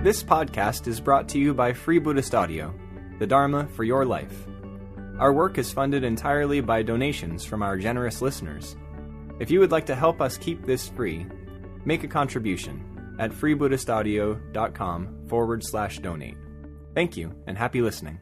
This podcast is brought to you by Free Buddhist Audio, the Dharma for your life. Our work is funded entirely by donations from our generous listeners. If you would like to help us keep this free, make a contribution at freebuddhistaudio.com/donate. Thank you, and happy listening.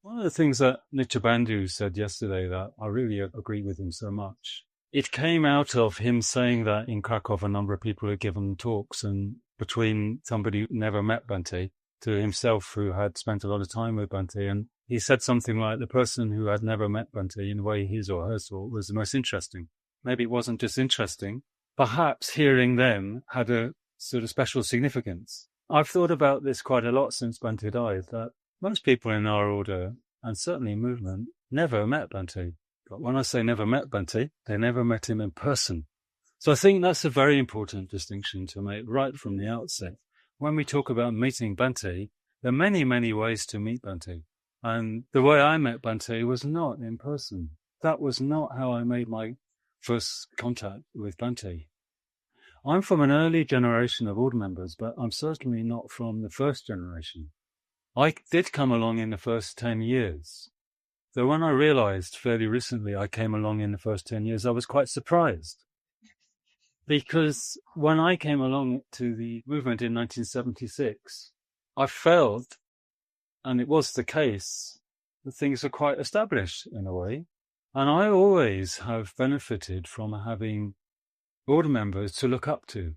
One of the things that Nityabandhu said yesterday that I really agree with him so much, it came out of him saying that in Krakow a number of people had given talks, and between somebody who never met Bhante to himself who had spent a lot of time with Bhante, and he said something like the person who had never met Bhante in a way his or her thought was the most interesting. Maybe it wasn't just interesting, perhaps hearing them had a sort of special significance. I've thought about this quite a lot since Bhante died, that most people in our order, and certainly movement, never met Bhante. But when I say never met Bhante, they never met him in person. So I think that's a very important distinction to make right from the outset. When we talk about meeting Bhante, there are many, many ways to meet Bhante. And the way I met Bhante was not in person. That was not how I made my first contact with Bhante. I'm from an early generation of order members, but I'm certainly not from the first generation. I did come along in the first 10 years. Though when I realized fairly recently I came along in the first 10 years, I was quite surprised. Because when I came along to the movement in 1976, I felt, and it was the case, that things were quite established in a way. And I always have benefited from having order members to look up to.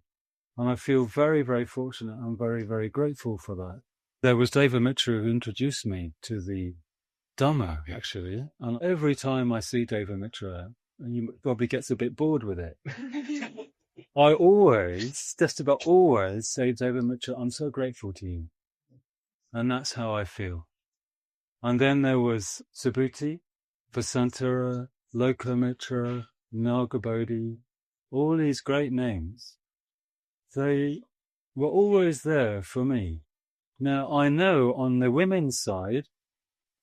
And I feel very, very fortunate and very, very grateful for that. There was David Mitra who introduced me to the Dharma, actually. And every time I see David Mitra, and he probably gets a bit bored with it, I always, just about always, say, David Mitra, I'm so grateful to you. And that's how I feel. And then there was Subhuti, Vasantara, Lokamitra, Nagabodhi, all these great names. They were always there for me. Now, I know on the women's side,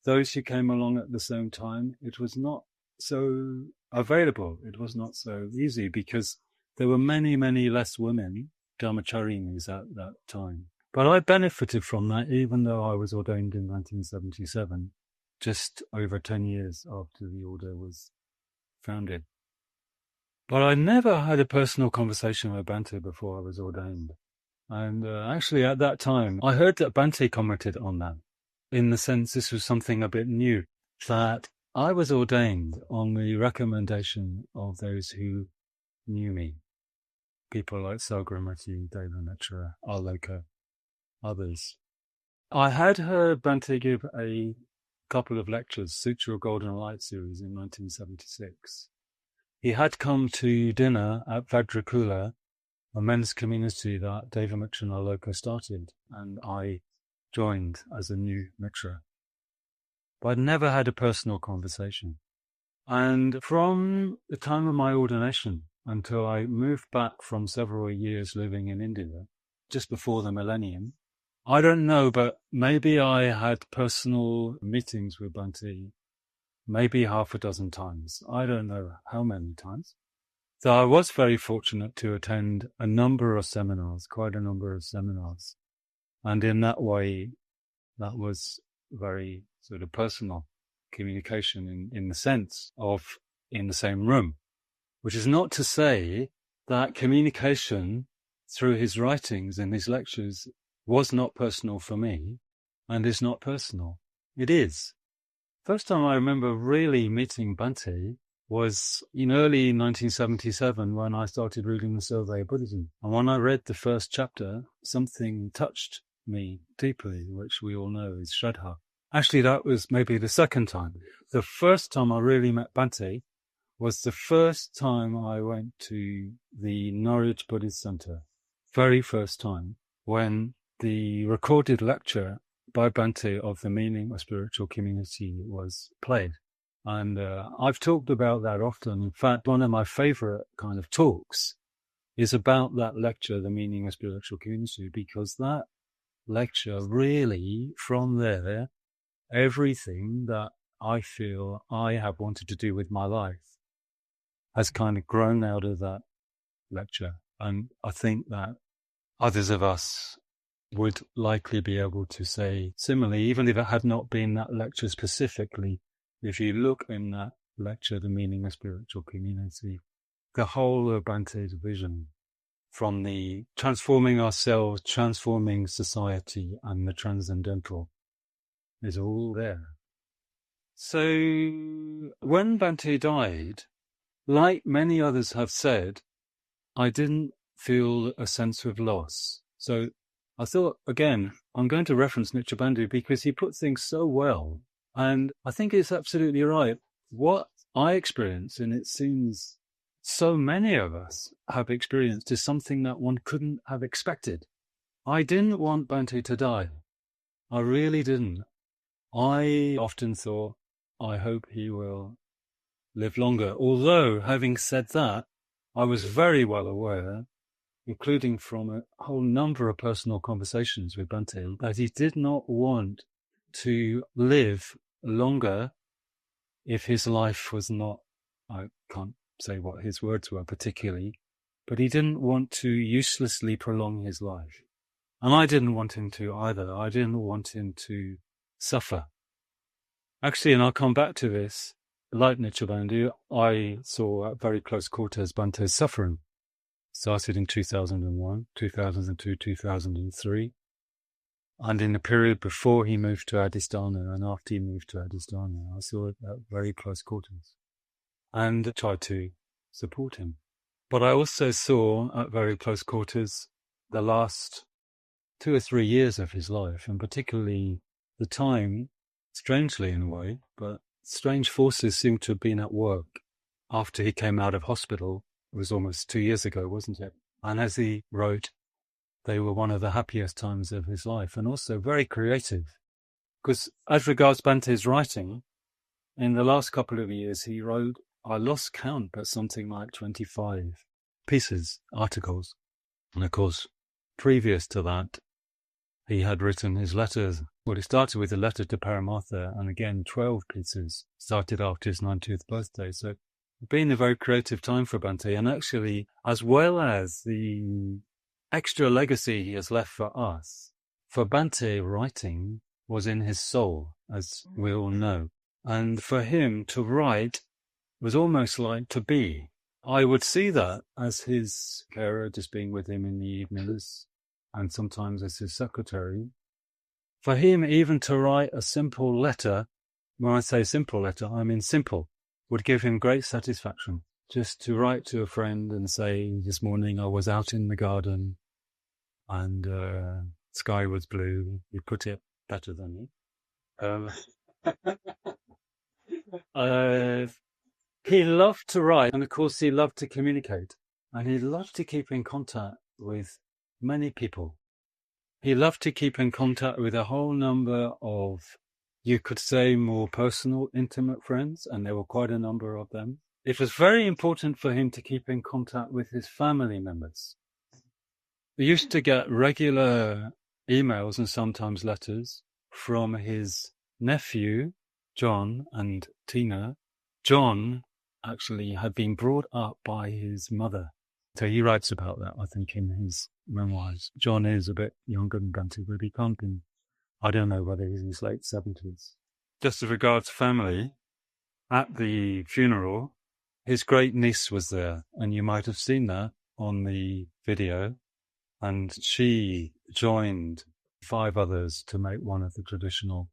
those who came along at the same time, it was not so available. It was not so easy because there were many, many less women, dharmacharinis at that time. But I benefited from that, even though I was ordained in 1977, just over 10 years after the order was founded. But I never had a personal conversation with Bhante before I was ordained. And actually at that time, I heard that Bhante commented on that, in the sense this was something a bit new, that I was ordained on the recommendation of those who knew me. People like Sagramati, Devanatra, Aloka, others. I had heard Bhante give a couple of lectures, Sutra of Golden Light series in 1976. He had come to dinner at Vajrakula, a men's community that Deva Mitra and Aloka started, and I joined as a new Mitra. But I'd never had a personal conversation. And from the time of my ordination until I moved back from several years living in India, just before the millennium, I don't know, but maybe I had personal meetings with Bhante maybe half a dozen times. I don't know how many times. So I was very fortunate to attend a number of seminars, quite a number of seminars. And in that way, that was very sort of personal communication in the sense of in the same room, which is not to say that communication through his writings and his lectures was not personal for me and is not personal. It is. First time I remember really meeting Bhante was in early 1977 when I started reading the Survey of Buddhism. And when I read the first chapter, something touched me deeply, which we all know is Shraddha. Actually, that was maybe the second time. The first time I really met Bhante was the first time I went to the Norwich Buddhist Center. Very first time, when the recorded lecture by Bhante of the meaning of spiritual community was played. And I've talked about that often. In fact, one of my favorite kind of talks is about that lecture, the meaning of spiritual community, because that lecture really, from there, everything that I feel I have wanted to do with my life has kind of grown out of that lecture. And I think that others of us would likely be able to say similarly, even if it had not been that lecture specifically. If you look in that lecture, The Meaning of Spiritual Community, the whole of Bante's vision, from the transforming ourselves, transforming society, and the transcendental, is all there. So when Bante died, like many others have said, I didn't feel a sense of loss. So I thought, again, I'm going to reference Nichibandhu because he put things so well. And I think it's absolutely right. What I experienced, and it seems so many of us have experienced, is something that one couldn't have expected. I didn't want Bante to die. I really didn't. I often thought, I hope he will live longer. Although, having said that, I was very well aware, including from a whole number of personal conversations with Bante, that he did not want to live longer if his life was not, I can't say what his words were particularly, but he didn't want to uselessly prolong his life. And I didn't want him to either. I didn't want him to suffer. Actually, and I'll come back to this, like Nichibandhu, I saw at very close quarters Bante's suffering. Started in 2001, 2002, 2003. And in the period before he moved to Adhisthana and after he moved to Adhisthana, I saw it at very close quarters and tried to support him. But I also saw at very close quarters the last 2 or 3 years of his life, and particularly the time, strangely in a way, but strange forces seem to have been at work after he came out of hospital. It was almost 2 years ago, wasn't it? And as he wrote, they were one of the happiest times of his life, and also very creative. Because as regards Bante's writing, in the last couple of years, he wrote, I lost count, but something like 25 pieces, articles. And of course, previous to that, he had written his letters. Well, it started with a letter to Paramartha, and again, 12 pieces started after his 90th birthday. So it's been a very creative time for Bante. And actually, as well as the extra legacy he has left for us, for Bante, writing was in his soul, as we all know. And for him to write was almost like to be. I would see that as his carer, just being with him in the evenings, and sometimes as his secretary. For him, even to write a simple letter, when I say simple letter, I mean simple, would give him great satisfaction. Just to write to a friend and say, this morning I was out in the garden and sky was blue. You put it better than me. He loved to write, and of course he loved to communicate, and he loved to keep in contact with many people. He loved to keep in contact with a whole number of, you could say, more personal, intimate friends, and there were quite a number of them. It was very important for him to keep in contact with his family members. He used to get regular emails and sometimes letters from his nephew, John, and Tina. John actually had been brought up by his mother. So he writes about that, I think, in his memoirs. John is a bit younger than Bante, but he can't be, I don't know whether he's in his late 70s. Just as regards family, at the funeral, his great niece was there, and you might have seen that on the video, and she joined 5 others to make one of the traditional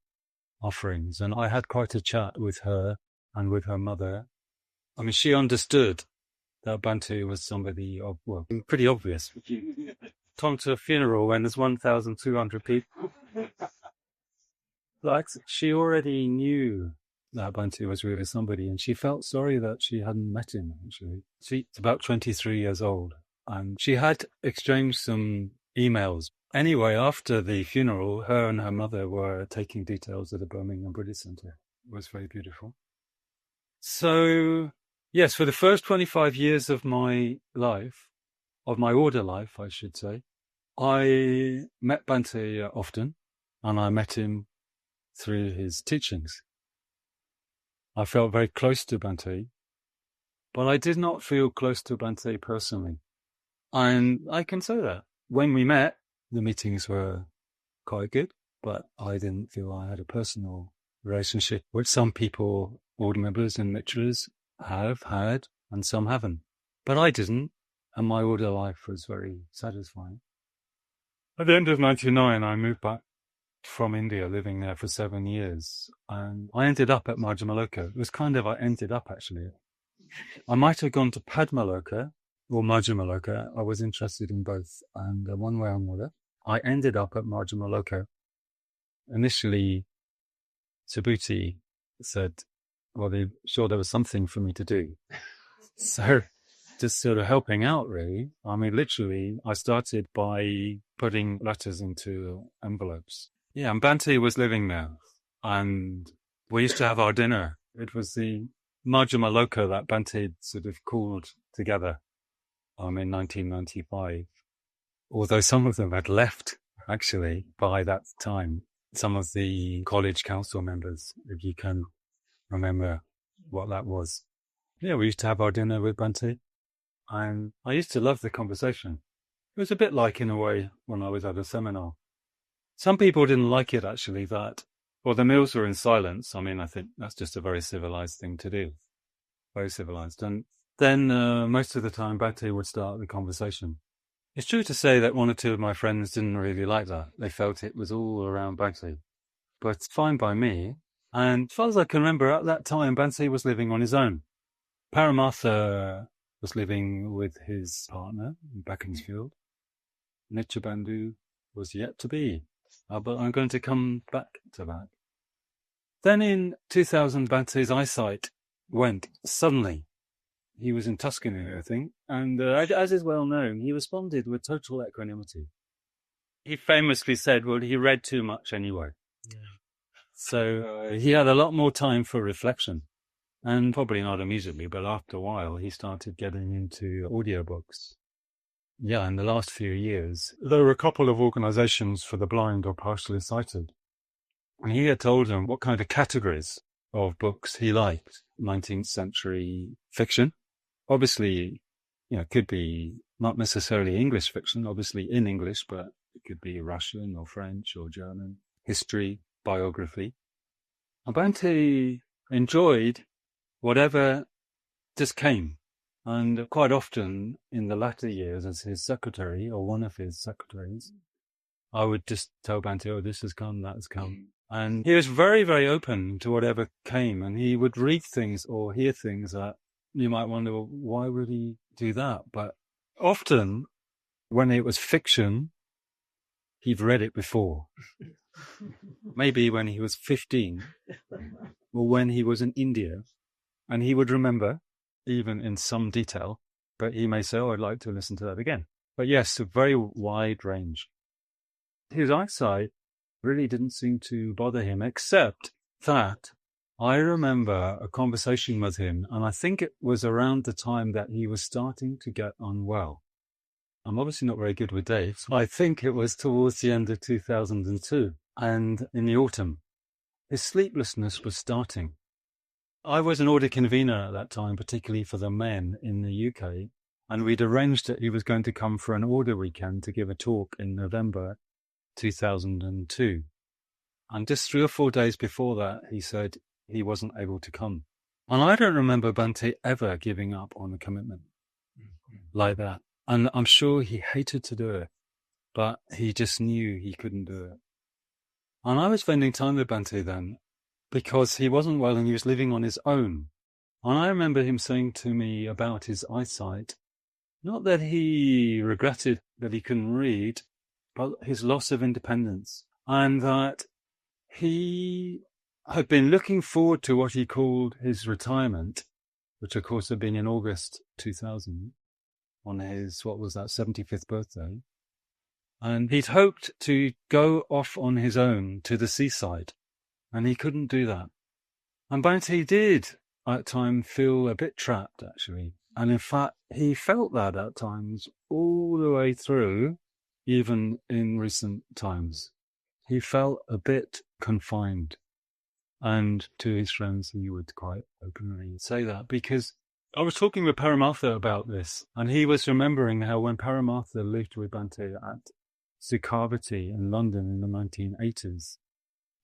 offerings. And I had quite a chat with her and with her mother. I mean, she understood that Bante was somebody of, well, pretty obvious. Come to a funeral when there's 1,200 people. Like, she already knew that Bante was really somebody, and she felt sorry that she hadn't met him, actually. She's about 23 years old, and she had exchanged some emails. Anyway, after the funeral, her and her mother were taking details at the Birmingham Buddhist Centre. It was very beautiful. So, yes, for the first 25 years of my life, of my order life, I should say, I met Bante often, and I met him through his teachings. I felt very close to Bante, but I did not feel close to Bante personally. And I can say that. When we met, the meetings were quite good, but I didn't feel I had a personal relationship, which some people, order members and lecturers, have had, and some haven't. But I didn't, and my order life was very satisfying. At the end of 1999, I moved back from India, living there for 7 years, and I ended up at Majjhimaloka. It was kind of, I ended up actually. I might have gone to Padmaloka or Majjhimaloka. I was interested in both, and one way or another, I ended up at Majjhimaloka. Initially, Subhuti said, well, they sure there was something for me to do. So just sort of helping out, really. I mean, literally, I started by putting letters into envelopes. Yeah, and Bhante was living there, and we used to have our dinner. It was the Majjhimaloka that Bhante sort of called together in 1995, although some of them had left, actually, by that time. Some of the college council members, if you can remember what that was. Yeah, we used to have our dinner with Bhante, and I used to love the conversation. It was a bit like, in a way, when I was at a seminar. Some people didn't like it, actually, that, well, the meals were in silence. I mean, I think that's just a very civilized thing to do. Very civilized. And then most of the time, Bhante would start the conversation. It's true to say that one or two of my friends didn't really like that. They felt it was all around Bhante. But it's fine by me. And as far as I can remember, at that time, Bhante was living on his own. Paramartha was living with his partner in Beaconsfield. Nityabandhu was yet to be. But I'm going to come back to that. Then in 2000, Bhante's eyesight went suddenly. He was in Tuscany, I think, and as is well known, he responded with total equanimity. He famously said, well, he read too much anyway. Yeah. So he had a lot more time for reflection, and probably not immediately, but after a while, he started getting into audiobooks. Yeah, in the last few years, there were a couple of organizations for the blind or partially sighted. And he had told them what kind of categories of books he liked. 19th century fiction. Obviously, could be not necessarily English fiction, obviously in English, but it could be Russian or French or German. History, biography. And Bhante enjoyed whatever just came. And quite often, in the latter years, as his secretary, or one of his secretaries, I would just tell Bhante, oh, this has come, that has come. And he was very, very open to whatever came. And he would read things or hear things that you might wonder, well, why would he do that? But often, when it was fiction, he'd read it before. Maybe when he was 15, or when he was in India, and he would remember, even in some detail, but he may say, oh, I'd like to listen to that again. But yes, a very wide range. His eyesight really didn't seem to bother him, except that I remember a conversation with him, and I think it was around the time that he was starting to get unwell. I'm obviously not very good with dates. I think it was towards the end of 2002, and in the autumn. His sleeplessness was starting. I was an order convener at that time, particularly for the men in the UK, and we'd arranged that he was going to come for an order weekend to give a talk in November 2002. And just 3 or 4 days before that, he said he wasn't able to come. And I don't remember Bhante ever giving up on a commitment like that. And I'm sure he hated to do it, but he just knew he couldn't do it. And I was spending time with Bhante then, because he wasn't well and he was living on his own. And I remember him saying to me about his eyesight, not that he regretted that he couldn't read, but his loss of independence. And that he had been looking forward to what he called his retirement, which of course had been in August 2000, on his, 75th birthday. And he'd hoped to go off on his own to the seaside. And he couldn't do that. And Bhante did, at times, feel a bit trapped, actually. And in fact, he felt that at times all the way through, even in recent times. He felt a bit confined. And to his friends, he would quite openly say that. Because I was talking with Paramartha about this, and he was remembering how when Paramartha lived with Bhante at Sukhavati in London in the 1980s.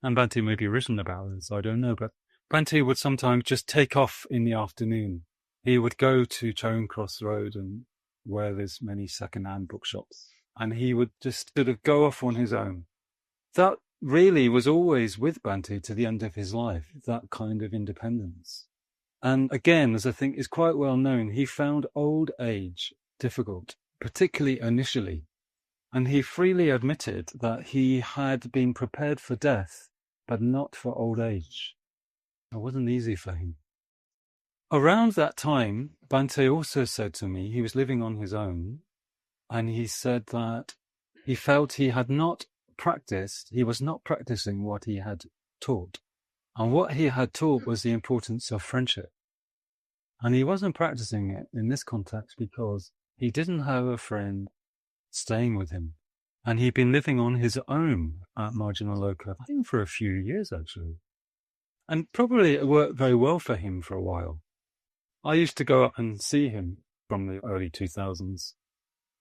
And Bhante may be written about this, I don't know, but Bhante would sometimes just take off in the afternoon. He would go to Charing Cross Road and where there's many second-hand bookshops, and he would just sort of go off on his own. That really was always with Bhante to the end of his life, that kind of independence. And again, as I think is quite well known, he found old age difficult, particularly initially. And he freely admitted that he had been prepared for death, but not for old age. It wasn't easy for him. Around that time, Bhante also said to me, he was living on his own, and he said that he felt he was not practicing what he had taught. And what he had taught was the importance of friendship. And he wasn't practicing it in this context because he didn't have a friend staying with him. And he'd been living on his own at Marginaloka, I think for a few years actually. And probably it worked very well for him for a while. I used to go up and see him from the early 2000s,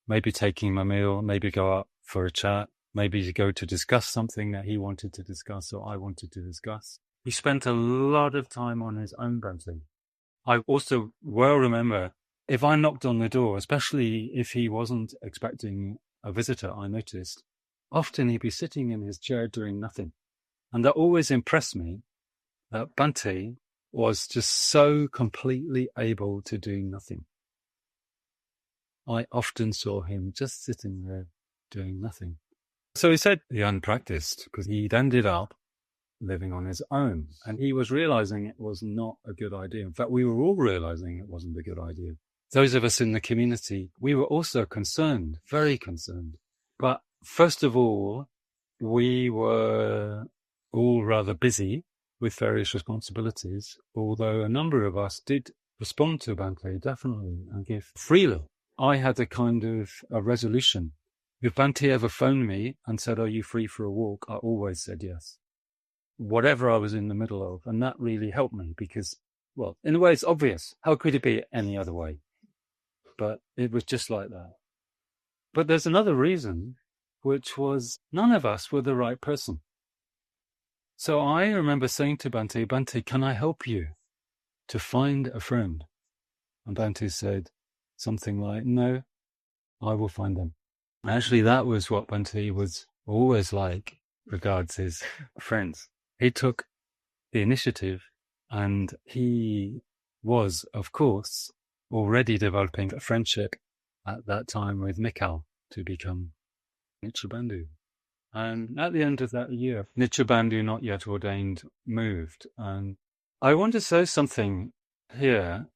maybe taking him a meal, maybe go up for a chat, maybe to go to discuss something that he wanted to discuss or I wanted to discuss. He spent a lot of time on his own, Bhante. I also well remember if I knocked on the door, especially if he wasn't expecting a visitor, I noticed, often he'd be sitting in his chair doing nothing. And that always impressed me that Bhante was just so completely able to do nothing. I often saw him just sitting there doing nothing. So he said he unpracticed because he'd ended up living on his own. And he was realizing it was not a good idea. In fact, we were all realizing it wasn't a good idea. Those of us in the community, we were also concerned, very concerned. But first of all, we were all rather busy with various responsibilities, although a number of us did respond to Bhante, definitely, and give freely. I had a kind of a resolution. If Bhante ever phoned me and said, "Are you free for a walk?" I always said yes. Whatever I was in the middle of. And that really helped me because, well, in a way it's obvious. How could it be any other way? But it was just like that. But there's another reason, which was none of us were the right person. So I remember saying to Bhante, "Bhante, can I help you to find a friend?" And Bhante said something like, "No, I will find them." Actually, that was what Bhante was always like regards his friends. He took the initiative and he was, of course, already developing a friendship at that time with Mikhail to become Nityabandhu. And at the end of that year, Nityabandhu, not yet ordained, moved. And I want to say something here,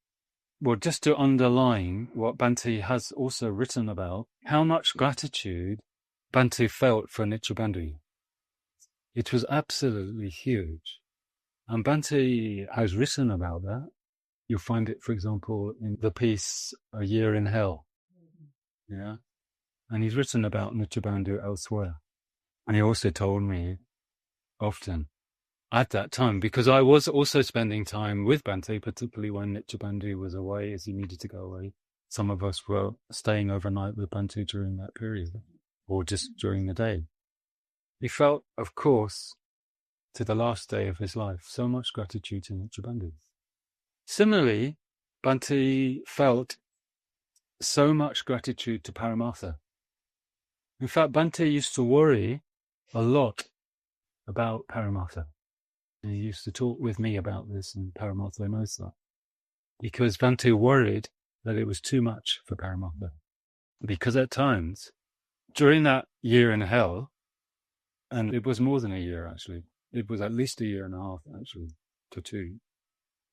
well, just to underline what Bhante has also written about, how much gratitude Bhante felt for Nityabandhu. It was absolutely huge. And Bhante has written about that. You'll find it, for example, in the piece, A Year in Hell. Yeah. And he's written about Nityabandhu elsewhere. And he also told me often at that time, because I was also spending time with Bhante, particularly when Nityabandhu was away, as he needed to go away. Some of us were staying overnight with Bhante during that period, or just during the day. He felt, of course, to the last day of his life, so much gratitude to Nityabandhu. Similarly, Bhante felt so much gratitude to Paramartha. In fact, Bhante used to worry a lot about Paramartha. And he used to talk with me about this, and Paramartha knows that. Because Bhante worried that it was too much for Paramartha. Because at times, during that year in hell, and it was more than a year actually, it was at least a year and a half actually, to 2,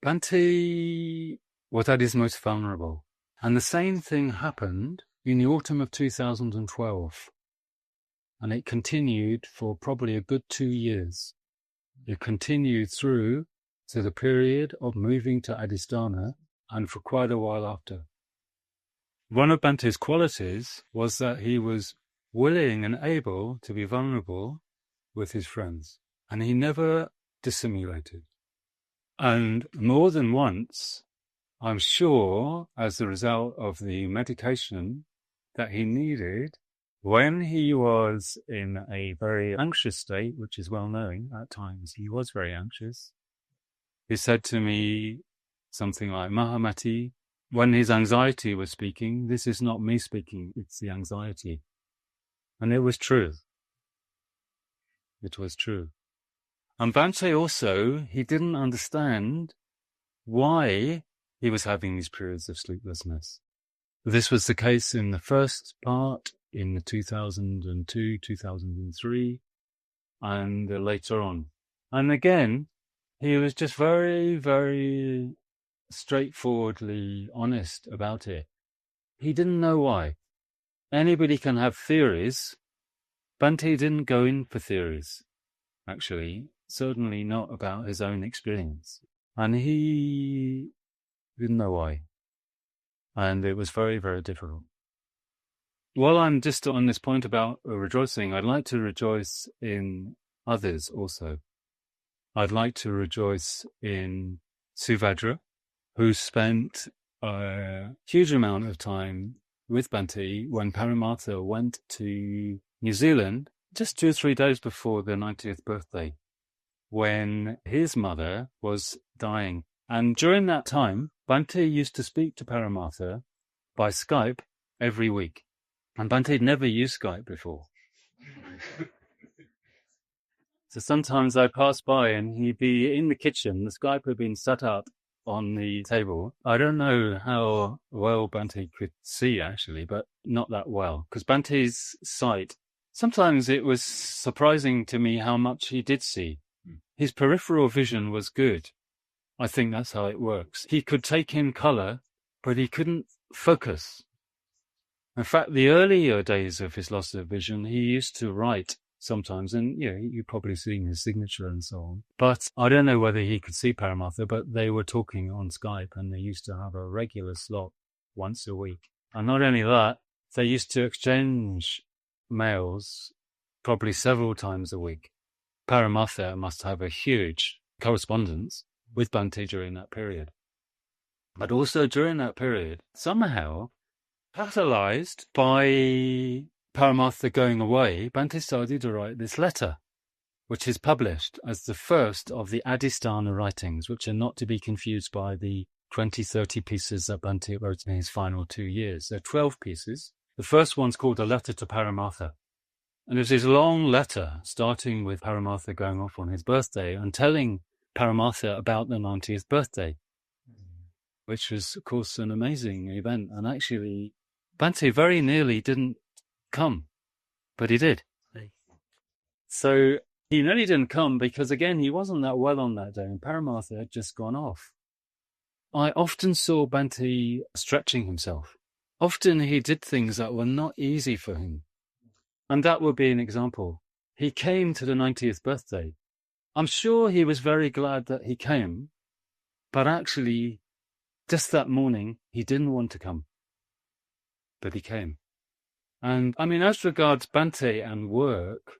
Bhante was at his most vulnerable. And the same thing happened in the autumn of 2012. And it continued for probably a good 2 years. It continued through to the period of moving to Adhisthana and for quite a while after. One of Bhante's qualities was that he was willing and able to be vulnerable with his friends. And he never dissimulated. And more than once, I'm sure, as the result of the medication that he needed, When he was in a very anxious state, which is well known at times, he was very anxious, he said to me something like, Mahamati, when his anxiety was speaking, this is not me speaking, it's the anxiety. And it was true. It was true. And Bhante also, he didn't understand why he was having these periods of sleeplessness. This was the case in the first part, in 2002, 2003, and later on. And again, he was just very, very straightforwardly honest about it. He didn't know why. Anybody can have theories. Bhante didn't go in for theories, actually, certainly not about his own experience. And he didn't know why. And it was very, very difficult. While I'm just on this point about rejoicing, I'd like to rejoice in others also. I'd like to rejoice in Subhadra, who spent a huge amount of time with Bhante when Paramartha went to New Zealand just 2 or 3 days before their 90th birthday, when his mother was dying. And during that time, Bhante used to speak to Paramartha by Skype every week. And Bhante had never used Skype before. So sometimes I pass by and he'd be in the kitchen. The Skype had been set up on the table. I don't know how well Bhante could see, actually, but not that well. Because Bhante's sight, sometimes it was surprising to me how much he did see. His peripheral vision was good. I think that's how it works. He could take in colour, but he couldn't focus. In fact, the earlier days of his loss of vision, he used to write sometimes, and you've probably seen his signature and so on. But I don't know whether he could see Paramartha, but they were talking on Skype, and they used to have a regular slot once a week. And not only that, they used to exchange mails probably several times a week. Paramartha must have a huge correspondence with Bhante during that period. But also during that period, somehow, catalyzed by Paramartha going away, Bhante started to write this letter, which is published as the first of the Adhisthana writings, which are not to be confused by the 20, 30 pieces that Bhante wrote in his final 2 years. There are 12 pieces. The first one's called A Letter to Paramartha. And it's this long letter, starting with Paramartha going off on his birthday and telling Paramartha about the 90th birthday, which was, of course, an amazing event. And actually, Bhante very nearly didn't come, but he did. So he nearly didn't come because, again, he wasn't that well on that day, and Paramartha had just gone off. I often saw Bhante stretching himself. Often he did things that were not easy for him. And that would be an example. He came to the 90th birthday. I'm sure he was very glad that he came, but actually, just that morning, he didn't want to come. But he came. And, I mean, as regards Bhante and work,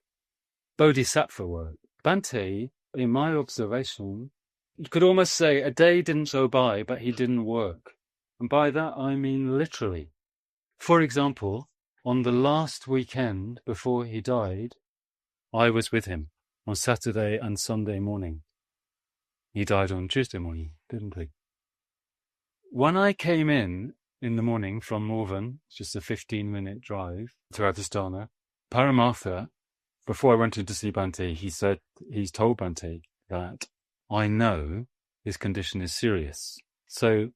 bodhisattva work, Bhante, in my observation, you could almost say a day didn't go by, but he didn't work. And by that, I mean literally. For example, on the last weekend before he died, I was with him on Saturday and Sunday morning. He died on Tuesday morning, didn't he? When I came in the morning from Morven, just a 15-minute drive to Adhisthana, Paramartha, before I went in to see Bhante, he's told Bhante that I know his condition is serious. So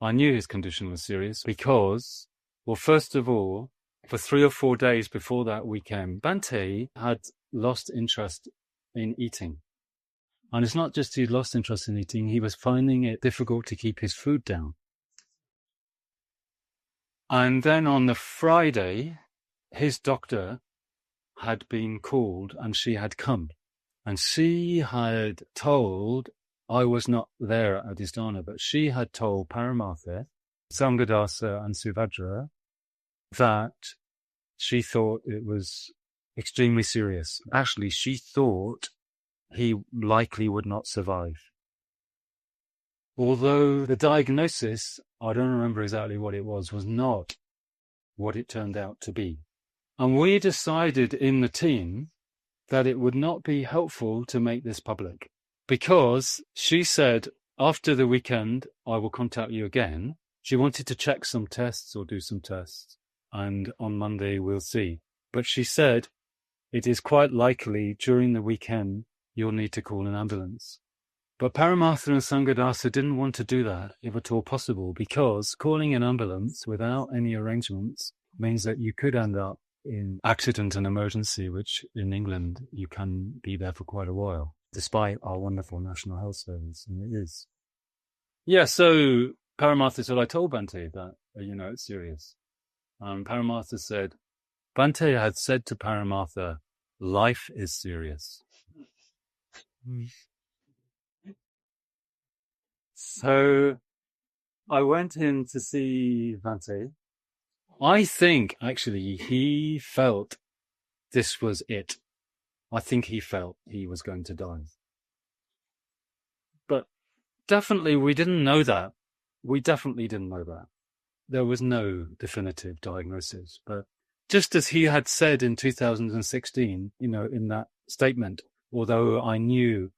I knew his condition was serious because, well, first of all, for 3 or 4 days before that weekend, Bhante had lost interest in eating. And it's not just he lost interest in eating, he was finding it difficult to keep his food down. And then on the Friday, his doctor had been called and she had come. And she had told, I was not there at Adhisthana, but she had told Paramartha, Sanghadasa and Subhadra that she thought it was extremely serious. Actually, she thought he likely would not survive. Although the diagnosis, I don't remember exactly what it was not what it turned out to be. And we decided in the team that it would not be helpful to make this public, because she said, after the weekend, I will contact you again. She wanted to check some tests or do some tests, and on Monday we'll see. But she said, it is quite likely during the weekend you'll need to call an ambulance. But Paramartha and Sangharadasa didn't want to do that, if at all possible, because calling an ambulance without any arrangements means that you could end up in accident and emergency, which in England you can be there for quite a while, despite our wonderful National Health Service, and it is. Yeah, so Paramartha said, I told Bhante that, it's serious. Paramartha said, Bhante had said to Paramartha, life is serious. So I went in to see Bhante. I think, actually, he felt this was it. I think he felt he was going to die. But definitely, we didn't know that. We definitely didn't know that. There was no definitive diagnosis. But just as he had said in 2016, in that statement, although I knew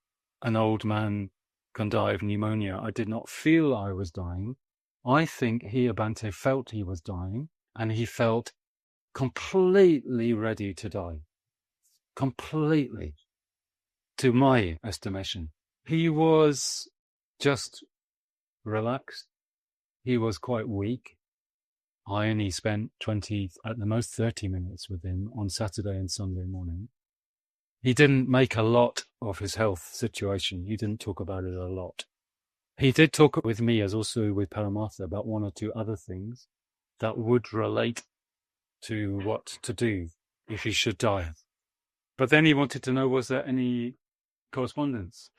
an old man can die of pneumonia, I did not feel I was dying. I think he, Bhante, felt he was dying, and he felt completely ready to die. Completely, to my estimation. He was just relaxed. He was quite weak. I only spent 20, at the most 30 minutes with him on Saturday and Sunday morning. He didn't make a lot of his health situation. He didn't talk about it a lot. He did talk with me, as also with Paramartha, about one or two other things that would relate to what to do if he should die. But then he wanted to know, was there any correspondence?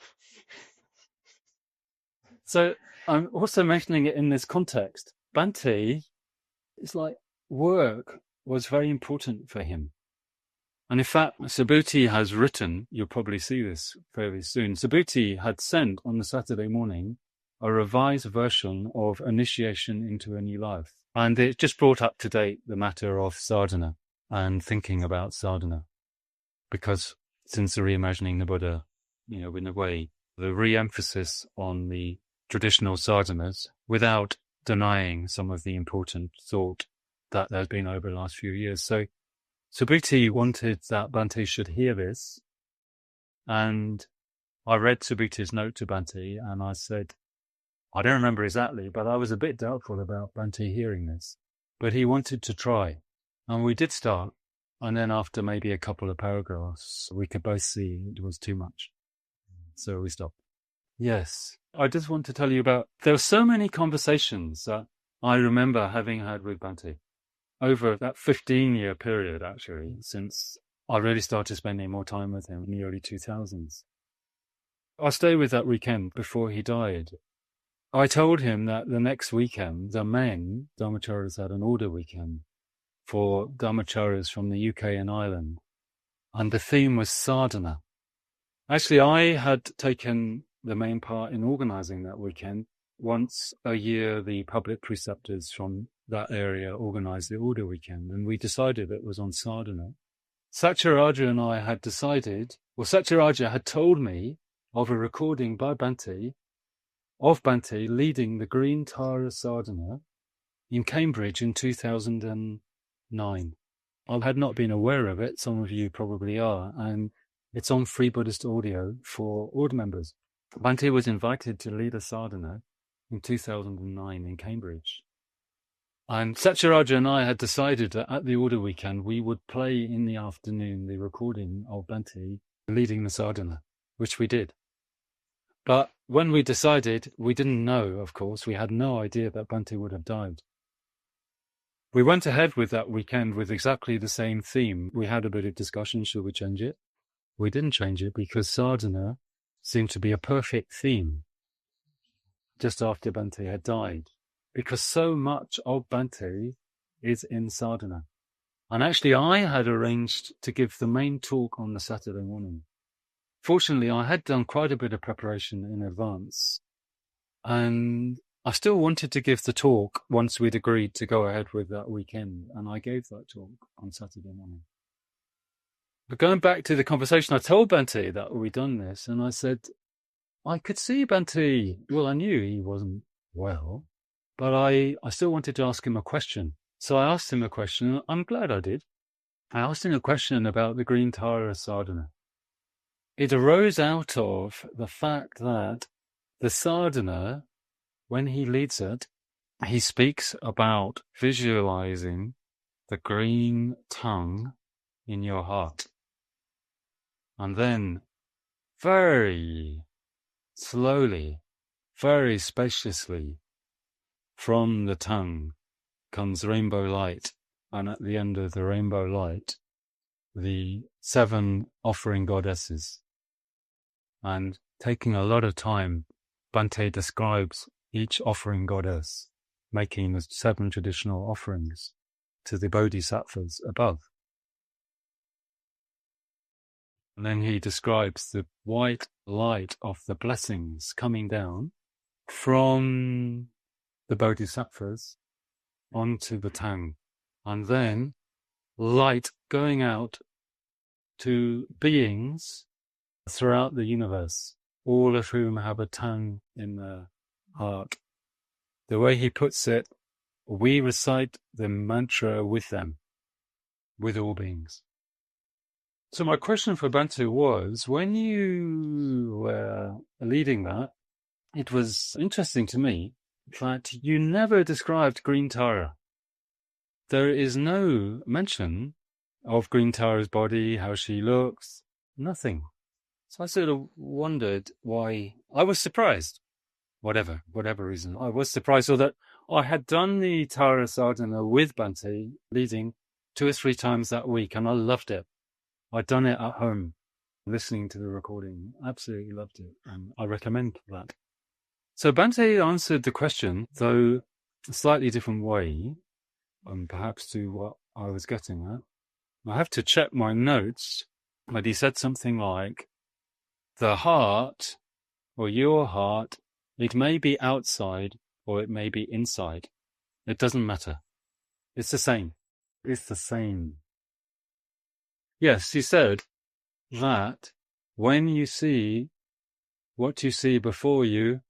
So I'm also mentioning it in this context. Bhante, it's like work was very important for him. And in fact, Subhuti has written, you'll probably see this fairly soon, Subhuti had sent on the Saturday morning a revised version of Initiation into a New Life. And it just brought up to date the matter of sadhana and thinking about sadhana. Because since the reimagining the Buddha, in a way, the re-emphasis on the traditional sadhanas without denying some of the important thought that there's been over the last few years. So Subhuti wanted that Bhante should hear this, and I read Subhuti's note to Bhante, and I said, I don't remember exactly, but I was a bit doubtful about Bhante hearing this, but he wanted to try, and we did start, and then after maybe a couple of paragraphs, we could both see it was too much, so we stopped. Yes, I just want to tell you about, there were so many conversations that I remember having had with Bhante over that 15-year period, actually, since I really started spending more time with him in the early 2000s. I stayed with that weekend before he died. I told him that the next weekend, the men, Dharmacharyas, had an order weekend for Dharmacharyas from the UK and Ireland, and the theme was sadhana. Actually, I had taken the main part in organising that weekend. Once a year, the public preceptors from that area organised the order weekend, and we decided it was on sadhana. Satyaraja and I had decided, Satyaraja had told me of a recording by Bhante, of Bhante leading the Green Tara Sadhana in Cambridge in 2009. I had not been aware of it, some of you probably are, and it's on Free Buddhist Audio for order members. Bhante was invited to lead a sadhana in 2009 in Cambridge. And Satyaraja and I had decided that at the order weekend, we would play in the afternoon the recording of Bhante leading the sadhana, which we did. But when we decided, we didn't know, of course, we had no idea that Bhante would have died. We went ahead with that weekend with exactly the same theme. We had a bit of discussion, should we change it? We didn't change it because sadhana seemed to be a perfect theme just after Bhante had died, because so much of Bhante is in sadhana. And actually, I had arranged to give the main talk on the Saturday morning. Fortunately, I had done quite a bit of preparation in advance, and I still wanted to give the talk once we'd agreed to go ahead with that weekend, and I gave that talk on Saturday morning. But going back to the conversation, I told Bhante that we'd done this, and I said, I could see Bhante, well, I knew he wasn't well, but I still wanted to ask him a question. So I asked him a question, and I'm glad I did. I asked him a question about the Green Tara sadhana. It arose out of the fact that the sadhana, when he leads it, he speaks about visualizing the green tongue in your heart. And then very slowly, very spaciously, from the tongue comes rainbow light. And at the end of the rainbow light, the 7 offering goddesses. And taking a lot of time, Bhante describes each offering goddess making the 7 traditional offerings to the bodhisattvas above. And then he describes the white light of the blessings coming down from the bodhisattvas onto the tongue. And then light going out to beings throughout the universe, all of whom have a tongue in their heart. The way he puts it, we recite the mantra with them, with all beings. So my question for Bhante was, when you were leading that, it was interesting to me that you never described Green Tara. There is no mention of Green Tara's body, how she looks, nothing. So I sort of wondered why. I was surprised, whatever reason. I was surprised, so that I had done the Tara Sadhana with Bhante leading 2 or 3 times that week, and I loved it. I'd done it at home, listening to the recording. Absolutely loved it, and I recommend that. So Bhante answered the question, though a slightly different way, perhaps to what I was getting at. I have to check my notes, but he said something like, the heart, or your heart, it may be outside or it may be inside. It doesn't matter. It's the same. It's the same. Yes, he said that when you see what you see before you,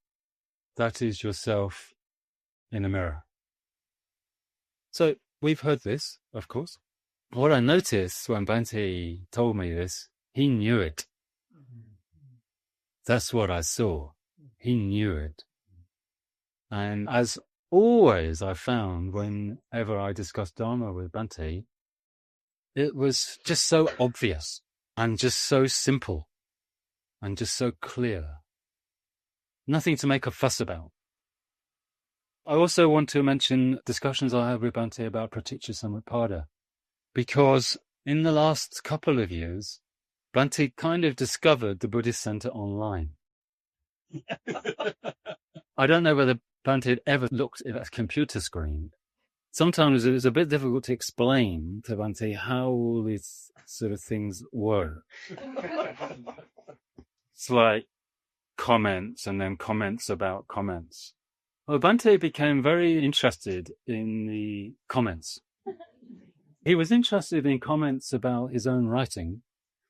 that is yourself in a mirror. So we've heard this, of course. What I noticed when Bhante told me this, he knew it. That's what I saw. He knew it. And as always I found whenever I discussed Dharma with Bhante, it was just so obvious and just so simple and just so clear. Nothing to make a fuss about. I also want to mention discussions I had with Bhante about Praticca Samutpada, because in the last couple of years, Bhante kind of discovered the Buddhist Center online. I don't know whether Bhante had ever looked at a computer screen. Sometimes it was a bit difficult to explain to Bhante how all these sort of things were. It's like comments and then comments about comments. Well, Bhante became very interested in the comments. He was interested in comments about his own writing,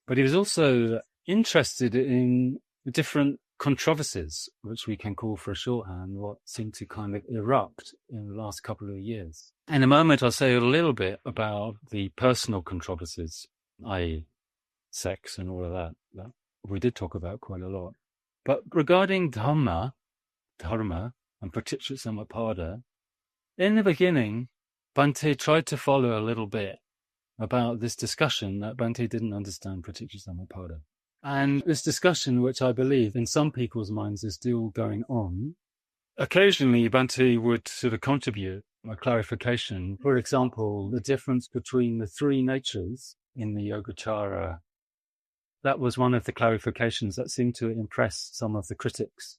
but he was also interested in different controversies, which we can call for a shorthand, what seemed to kind of erupt in the last couple of years. In a moment, I'll say a little bit about the personal controversies, i.e. sex and all of that we did talk about quite a lot. But regarding Dharma and Praticca Samutpada, in the beginning, Bhante tried to follow a little bit about this discussion that Bhante didn't understand Praticca Samutpada. And this discussion, which I believe in some people's minds is still going on, occasionally Bhante would sort of contribute a clarification. For example, the difference between the 3 natures in the Yogacara. That was one of the clarifications that seemed to impress some of the critics.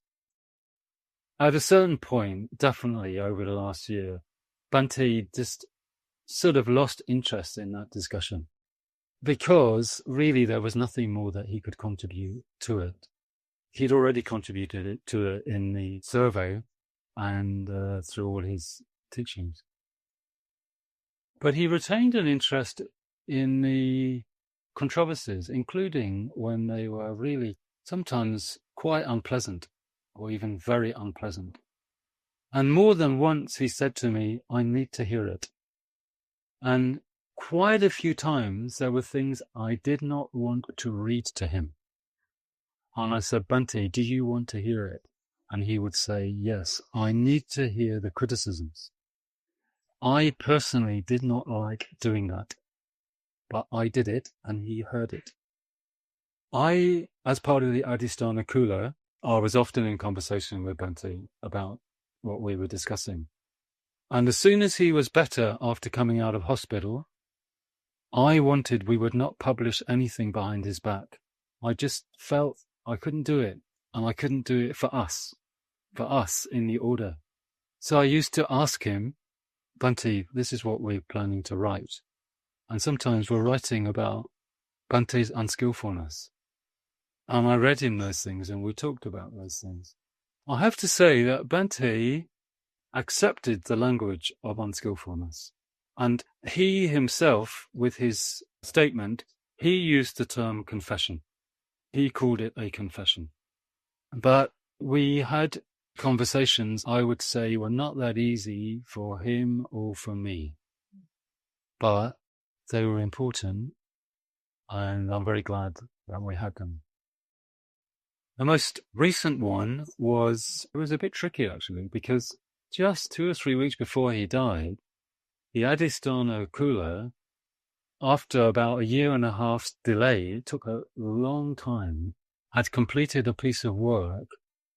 At a certain point, definitely over the last year, Bhante just sort of lost interest in that discussion, because really there was nothing more that he could contribute to it. He'd already contributed to it in the survey, and through all his teachings. But he retained an interest in the controversies, including when they were really sometimes quite unpleasant or even very unpleasant. And more than once he said to me, I need to hear it. And quite a few times there were things I did not want to read to him. And I said, Bhante, do you want to hear it? And he would say, yes, I need to hear the criticisms. I personally did not like doing that, but I did it and he heard it. I, as part of the Adhisthana Kula, I was often in conversation with Bhante about what we were discussing. And as soon as he was better after coming out of hospital, I wanted we would not publish anything behind his back. I just felt I couldn't do it, and I couldn't do it for us in the order. So I used to ask him, Bhante, this is what we're planning to write. And sometimes we're writing about Bhante's unskillfulness. And I read him those things and we talked about those things. I have to say that Bhante accepted the language of unskillfulness. And he himself, with his statement, he used the term confession. He called it a confession. But we had conversations, I would say, were not that easy for him or for me. But they were important, and I'm very glad that we had them. The most recent one was a bit tricky, actually, because just 2 or 3 weeks before he died, the Adhisthana Kula, after about 1.5 years delay, it took a long time, had completed a piece of work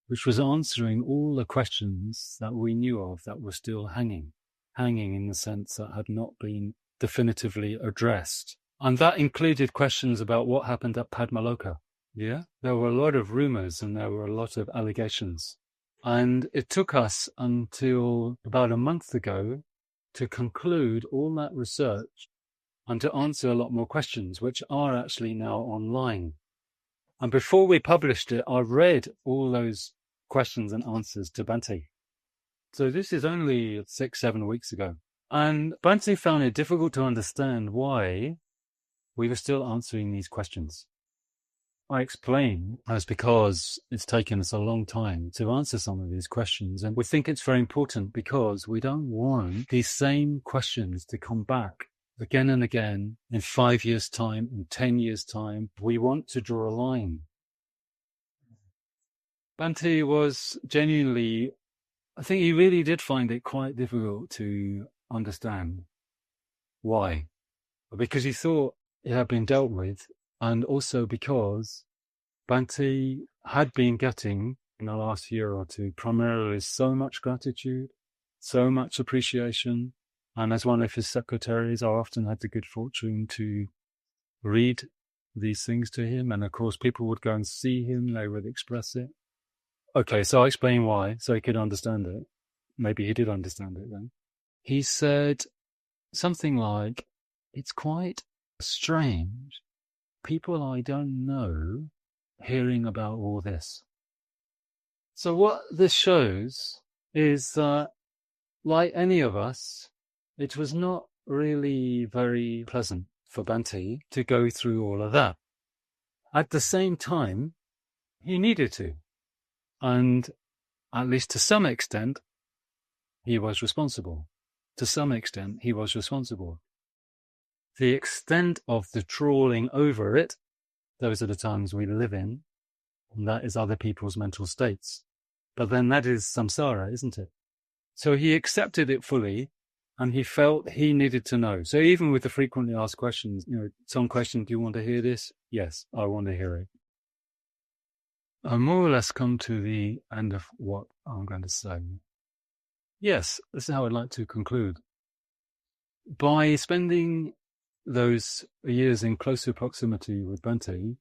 which was answering all the questions that we knew of that were still hanging in the sense that had not been definitively addressed. And that included questions about what happened at Padmaloka. Yeah, there were a lot of rumors and there were a lot of allegations. And it took us until about a month ago to conclude all that research and to answer a lot more questions, which are actually now online. And before we published it, I read all those questions and answers to Bhante. So this is only 6-7 weeks ago. And Bhante found it difficult to understand why we were still answering these questions. I explained that's because it's taken us a long time to answer some of these questions. And we think it's very important because we don't want these same questions to come back again and again in 5 years' time, in 10 years' time. We want to draw a line. Bhante was genuinely, I think he really did find it quite difficult to understand. Why? Because he thought it had been dealt with, and also because Bhante had been getting, in the last year or two, primarily so much gratitude, so much appreciation, and as one of his secretaries, I often had the good fortune to read these things to him, and of course people would go and see him, they would express it. Okay, so I explained why, so he could understand it. Maybe he did understand it then. He said something like, it's quite strange, people I don't know hearing about all this. So what this shows is that, like any of us, it was not really very pleasant for Bhante to go through all of that. At the same time, he needed to. And at least to some extent, he was responsible. To some extent, he was responsible. The extent of the trawling over it, those are the times we live in, and that is other people's mental states. But then that is samsara, isn't it? So he accepted it fully, and he felt he needed to know. So even with the frequently asked questions, some question, do you want to hear this? Yes, I want to hear it. I more or less come to the end of what I'm going to say. Yes, this is how I'd like to conclude. By spending those years in closer proximity with Bhante,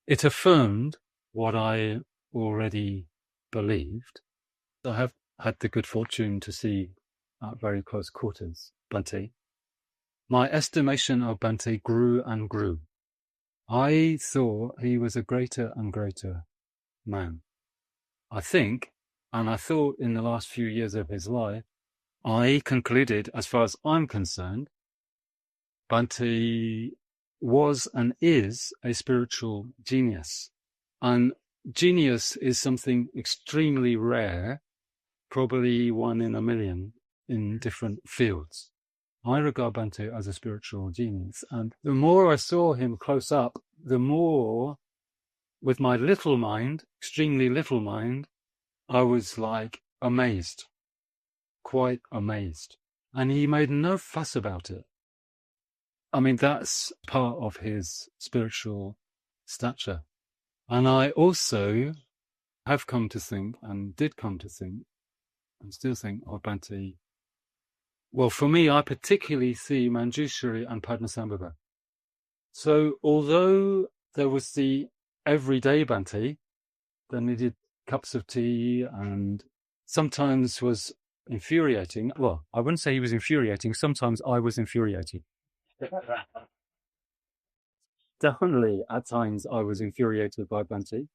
it affirmed what I already believed. I have had the good fortune to see at very close quarters Bhante. My estimation of Bhante grew and grew. I thought he was a greater and greater man. I think And I thought in the last few years of his life, I concluded, as far as I'm concerned, Bhante was and is a spiritual genius. And genius is something extremely rare, probably 1 in a million in different fields. I regard Bhante as a spiritual genius. And the more I saw him close up, the more, with my little mind, extremely little mind, I was like amazed, quite amazed. And he made no fuss about it. I mean, that's part of his spiritual stature. And I also have come to think, and did come to think, and still think of Bhante. Well, for me, I particularly see Manjushri and Padmasambhava. So although there was the everyday Bhante, then he did cups of tea and sometimes was infuriating. Well, I wouldn't say he was infuriating. Sometimes I was infuriating. Definitely, at times, I was infuriated by Bhante.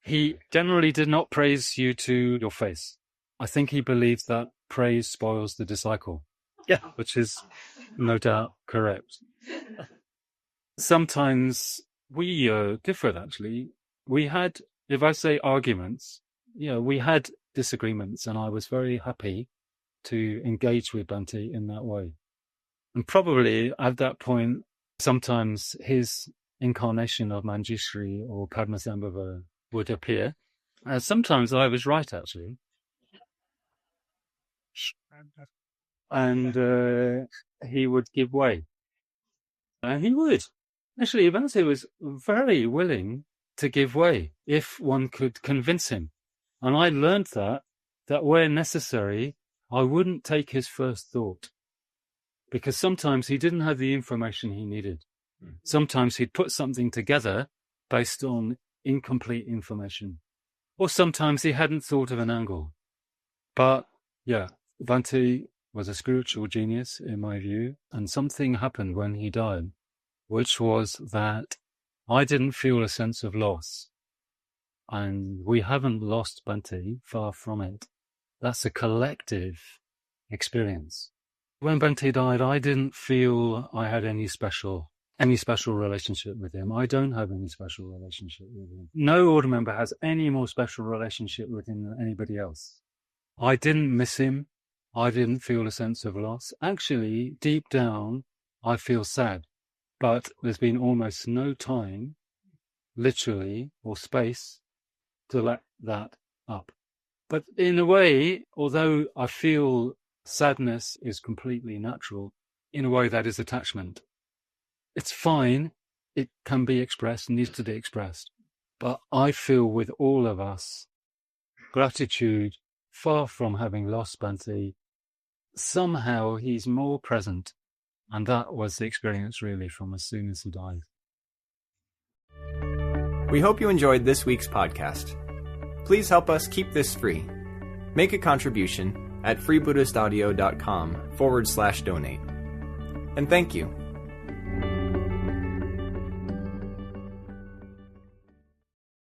He generally did not praise you to your face. I think he believed that praise spoils the disciple. Yeah, which is no doubt correct. Sometimes we differed, actually. We had, if I say arguments, we had disagreements, and I was very happy to engage with Bhante in that way. And probably at that point, sometimes his incarnation of Manjushri or Padmasambhava would appear. Sometimes I was right, actually. And he would give way. And he would. Actually, Bhante was very willing to give way if one could convince him. And I learned that where necessary, I wouldn't take his first thought. Because sometimes he didn't have the information he needed. Sometimes he'd put something together based on incomplete information. Or sometimes he hadn't thought of an angle. But, yeah, Bhante was a spiritual genius, in my view, and something happened when he died, which was that I didn't feel a sense of loss. And we haven't lost Bhante, far from it. That's a collective experience. When Bhante died, I didn't feel I had any special relationship with him. I don't have any special relationship with him. No order member has any more special relationship with him than anybody else. I didn't miss him. I didn't feel a sense of loss. Actually, deep down, I feel sad. But there's been almost no time, literally, or space, to let that up. But in a way, although I feel sadness is completely natural, in a way that is attachment. It's fine. It can be expressed, needs to be expressed. But I feel with all of us, gratitude, far from having lost Bhante, somehow he's more present. And that was the experience really from as soon as he died. We hope you enjoyed this week's podcast. Please help us keep this free. Make a contribution at freebuddhistaudio.com/donate. And thank you.